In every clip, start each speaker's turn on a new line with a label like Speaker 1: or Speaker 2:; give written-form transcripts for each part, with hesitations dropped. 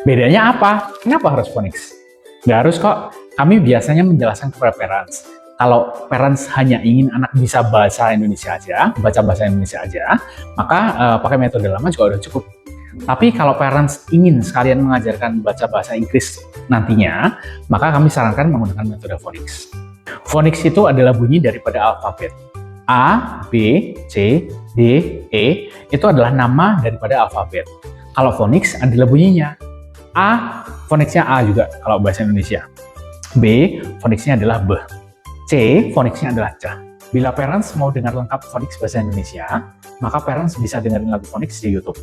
Speaker 1: Bedanya apa? Kenapa harus phonics? Nggak harus kok. Kami biasanya menjelaskan kepada parents. Kalau parents hanya ingin anak bisa bahasa Indonesia aja, baca bahasa Indonesia aja, maka pakai metode lama juga udah cukup. Tapi kalau parents ingin sekalian mengajarkan baca bahasa Inggris nantinya, maka kami sarankan menggunakan metode phonics. Phonics itu adalah bunyi daripada alfabet. A, B, C, D, E itu adalah nama daripada alfabet. Kalau phonics adalah bunyinya. A, phonicsnya A juga kalau bahasa Indonesia. B, phonicsnya adalah B. C, phonicsnya adalah C. Bila parents mau dengar lengkap phonics bahasa Indonesia, maka parents bisa dengerin lagu phonics di YouTube.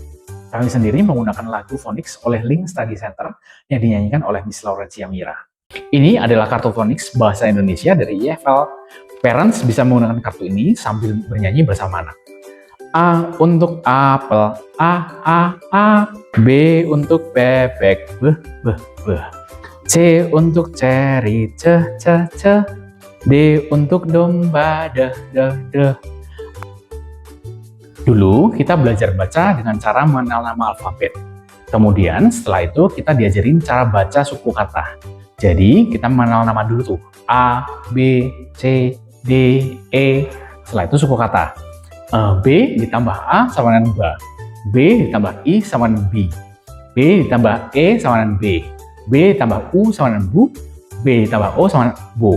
Speaker 1: Kami sendiri menggunakan lagu phonics oleh Link Study Center yang dinyanyikan oleh Miss Laurencia Mira. Ini adalah kartu phonics bahasa Indonesia dari IFL. Parents bisa menggunakan kartu ini sambil bernyanyi bersama anak. A untuk apel, A. B untuk bebek, B. C untuk ceri, C. D untuk domba, D. Dulu kita belajar baca dengan cara mengenal nama alfabet. Kemudian setelah itu kita diajarin cara baca suku kata. Jadi kita mengenal nama dulu tuh. A, B, C, D, E. Setelah itu suku kata. B ditambah A sama dengan B. B ditambah I sama dengan B. B ditambah E sama dengan B. B ditambah U sama dengan Bu. B ditambah O sama dengan Bu.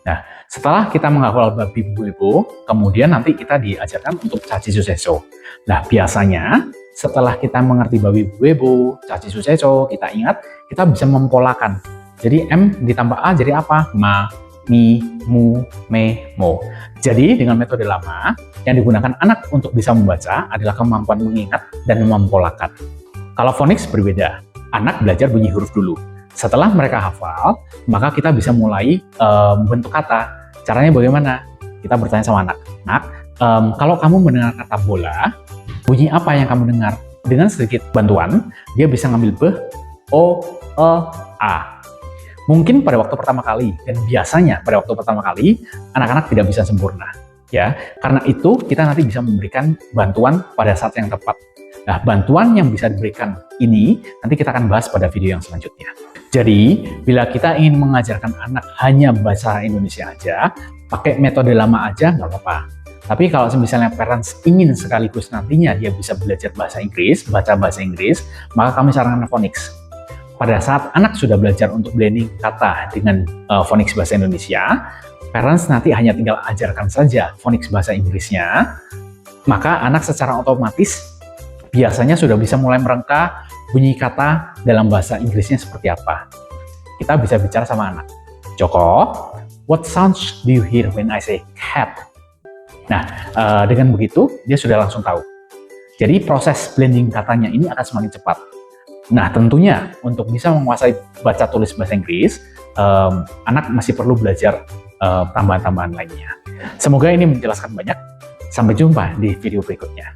Speaker 1: Nah, setelah kita menghafal babi bu ibu, kemudian nanti kita diajarkan untuk caci suseso. Nah, biasanya setelah kita mengerti babi bu ibu, caci suseso, kita ingat, kita bisa mempolakan. Jadi M ditambah A jadi apa? Ma, mi, mu, me, mo. Jadi dengan metode lama, yang digunakan anak untuk bisa membaca adalah kemampuan mengingat dan mempolakan. Kalau phonics berbeda, anak belajar bunyi huruf dulu. Setelah mereka hafal, maka kita bisa mulai membentuk kata. Caranya bagaimana? Kita bertanya sama anak. Nak, kalau kamu mendengar kata bola, bunyi apa yang kamu dengar? Dengan sedikit bantuan, dia bisa ngambil B, O, E, A. Mungkin pada waktu pertama kali, dan biasanya pada waktu pertama kali, anak-anak tidak bisa sempurna. Ya, karena itu kita nanti bisa memberikan bantuan pada saat yang tepat. Nah, bantuan yang bisa diberikan ini nanti kita akan bahas pada video yang selanjutnya. Jadi, bila kita ingin mengajarkan anak hanya bahasa Indonesia aja, pakai metode lama aja nggak apa-apa. Tapi kalau misalnya parents ingin sekaligus nantinya dia bisa belajar bahasa Inggris, baca bahasa Inggris, maka kami sarankan phonics. Pada saat anak sudah belajar untuk blending kata dengan phonics bahasa Indonesia, parents nanti hanya tinggal ajarkan saja phonics bahasa Inggrisnya, maka anak secara otomatis biasanya sudah bisa mulai merengka bunyi kata dalam bahasa Inggrisnya seperti apa. Kita bisa bicara sama anak. Joko, what sounds do you hear when I say cat? Nah, dengan begitu, dia sudah langsung tahu. Jadi proses blending katanya ini akan semakin cepat. Nah, tentunya untuk bisa menguasai baca tulis bahasa Inggris, anak masih perlu belajar tambahan-tambahan lainnya. Semoga ini menjelaskan banyak. Sampai jumpa di video berikutnya.